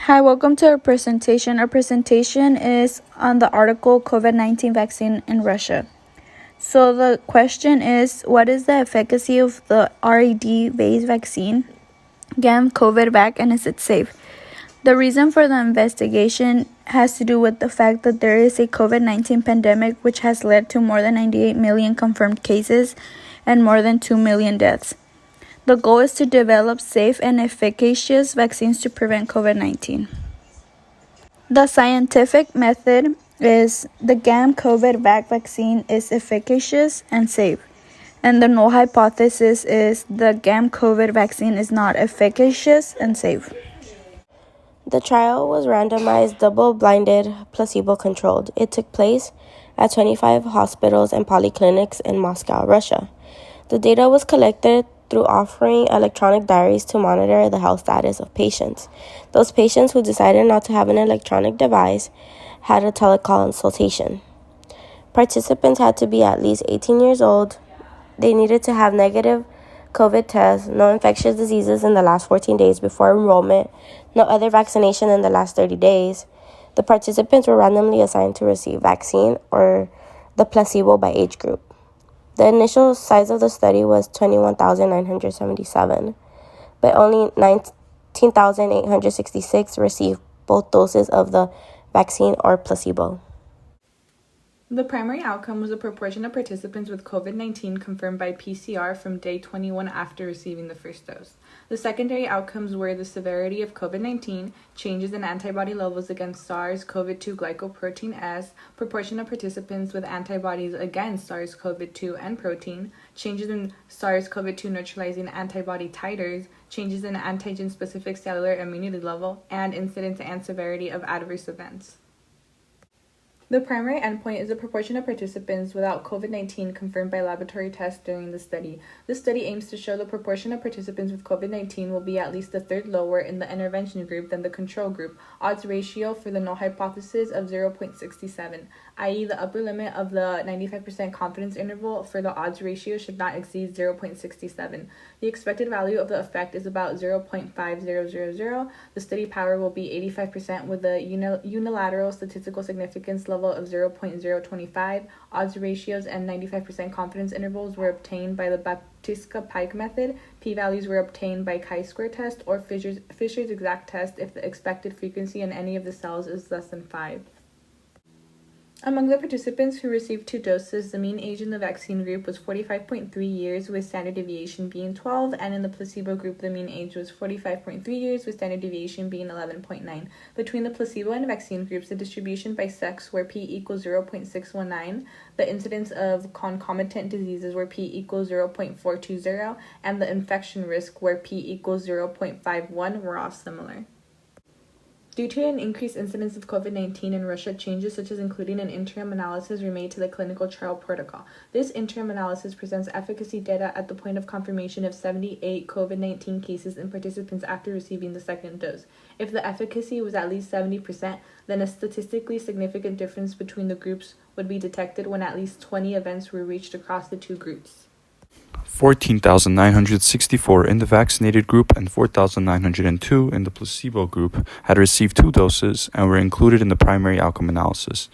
Hi, welcome to our presentation. Our presentation is on the article COVID-19 vaccine in Russia. So the question is, what is the efficacy of the RED-based vaccine, COVID-vac, and is it safe? The reason for the investigation has to do with the fact that there is a COVID-19 pandemic which has led to more than 98 million confirmed cases and more than 2 million deaths. The goal is to develop safe and efficacious vaccines to prevent COVID-19. The scientific method is the COVID-vac vaccine is efficacious and safe, and the null hypothesis is the COVID vaccine is not efficacious and safe. The trial was randomized, double-blinded, placebo-controlled. It took place at 25 hospitals and polyclinics in Moscow, Russia. The data was collected through offering electronic diaries to monitor the health status of patients. Those patients who decided not to have an electronic device had a teleconsultation. Participants had to be at least 18 years old. They needed to have negative COVID tests, no infectious diseases in the last 14 days before enrollment, no other vaccination in the last 30 days. The participants were randomly assigned to receive vaccine or the placebo by age group. The initial size of the study was 21,977, but only 19,866 received both doses of the vaccine or placebo. The primary outcome was the proportion of participants with COVID-19 confirmed by PCR from day 21 after receiving the first dose. The secondary outcomes were the severity of COVID-19, changes in antibody levels against SARS-CoV-2 glycoprotein S, proportion of participants with antibodies against SARS-CoV-2 N protein, changes in SARS-CoV-2 neutralizing antibody titers, changes in antigen-specific cellular immunity level, and incidence and severity of adverse events. The primary endpoint is the proportion of participants without COVID-19 confirmed by laboratory tests during the study. This study aims to show the proportion of participants with COVID-19 will be at least a third lower in the intervention group than the control group, odds ratio for the null hypothesis of 0.67, i.e. the upper limit of the 95% confidence interval for the odds ratio should not exceed 0.67. The expected value of the effect is about 0.5000. The study power will be 85% with a unilateral statistical significance level of 0.025. Odds ratios and 95% confidence intervals were obtained by the Baptista-Pike method. P-values were obtained by chi-square test or Fisher's exact test if the expected frequency in any of the cells is less than 5. Among the participants who received 2 doses, the mean age in the vaccine group was 45.3 years, with standard deviation being 12, and in the placebo group, the mean age was 45.3 years, with standard deviation being 11.9. Between the placebo and vaccine groups, the distribution by sex were P equals 0.619, the incidence of concomitant diseases were P equals 0.420, and the infection risk where P equals 0.51 were all similar. Due to an increased incidence of COVID-19 in Russia, changes such as including an interim analysis were made to the clinical trial protocol. This interim analysis presents efficacy data at the point of confirmation of 78 COVID-19 cases in participants after receiving the second dose. If the efficacy was at least 70%, then a statistically significant difference between the groups would be detected when at least 20 events were reached across the 2 groups. 14,964 in the vaccinated group and 4,902 in the placebo group had received 2 doses and were included in the primary outcome analysis.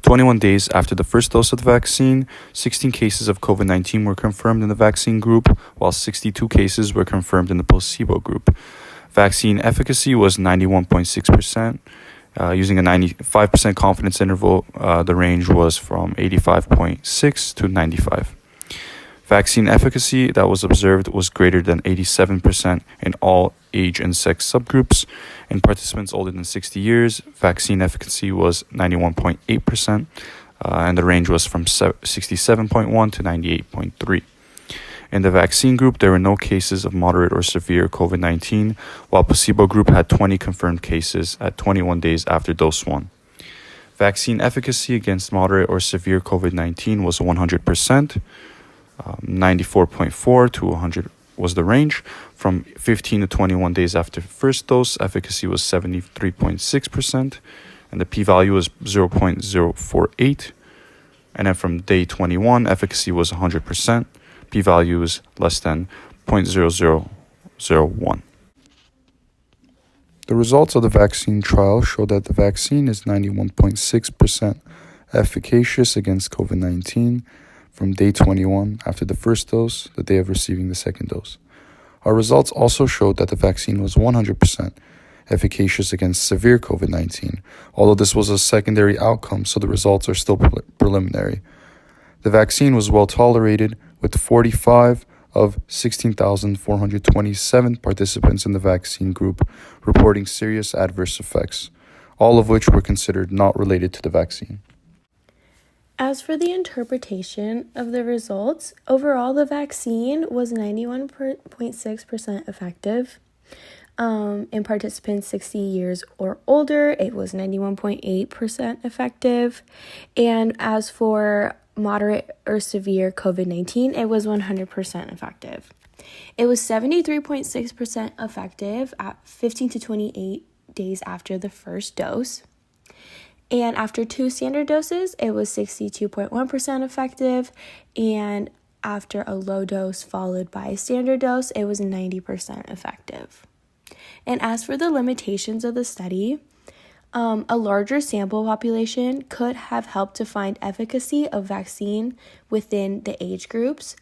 21 days after the first dose of the vaccine, 16 cases of COVID-19 were confirmed in the vaccine group, while 62 cases were confirmed in the placebo group. Vaccine efficacy was 91.6%. Using a 95% confidence interval, the range was from 85.6 to 95. Vaccine efficacy that was observed was greater than 87% in all age and sex subgroups. In participants older than 60 years, vaccine efficacy was 91.8%, and the range was from 67.1 to 98.3. In the vaccine group, there were no cases of moderate or severe COVID-19, while placebo group had 20 confirmed cases at 21 days after dose 1. Vaccine efficacy against moderate or severe COVID-19 was 100%. 94.4 to 100 was the range. From 15 to 21 days after first dose, efficacy was 73.6%, and the p-value was 0.048. And then from day 21, efficacy was 100%. P-value is less than 0.0001. The results of the vaccine trial show that the vaccine is 91.6% efficacious against COVID-19 from day 21 after the first dose, the day of receiving the second dose. Our results also showed that the vaccine was 100% efficacious against severe COVID-19, although this was a secondary outcome, so the results are still preliminary. The vaccine was well tolerated, with 45 of 16,427 participants in the vaccine group reporting serious adverse effects, all of which were considered not related to the vaccine. As for the interpretation of the results, overall the vaccine was 91.6% effective. In participants 60 years or older, it was 91.8% effective. And as for moderate or severe COVID-19, it was 100% effective. It was 73.6% effective at 15 to 28 days after the first dose. And after 2 standard doses, it was 62.1% effective. And after a low dose followed by a standard dose, it was 90% effective. And as for the limitations of the study, a larger sample population could have helped to find efficacy of vaccine within the age groups.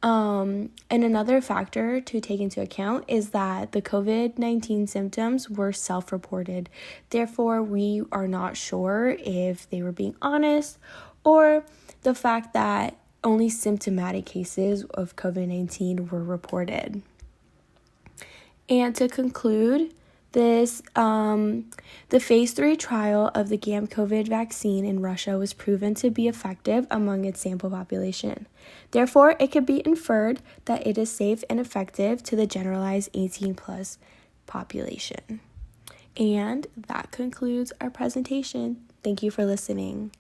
And another factor to take into account is that the COVID-19 symptoms were self-reported. Therefore, we are not sure if they were being honest, or the fact that only symptomatic cases of COVID-19 were reported. And to conclude this, the phase 3 trial of the COVID vaccine in Russia was proven to be effective among its sample population. Therefore, it could be inferred that it is safe and effective to the generalized 18+ population. And that concludes our presentation. Thank you for listening.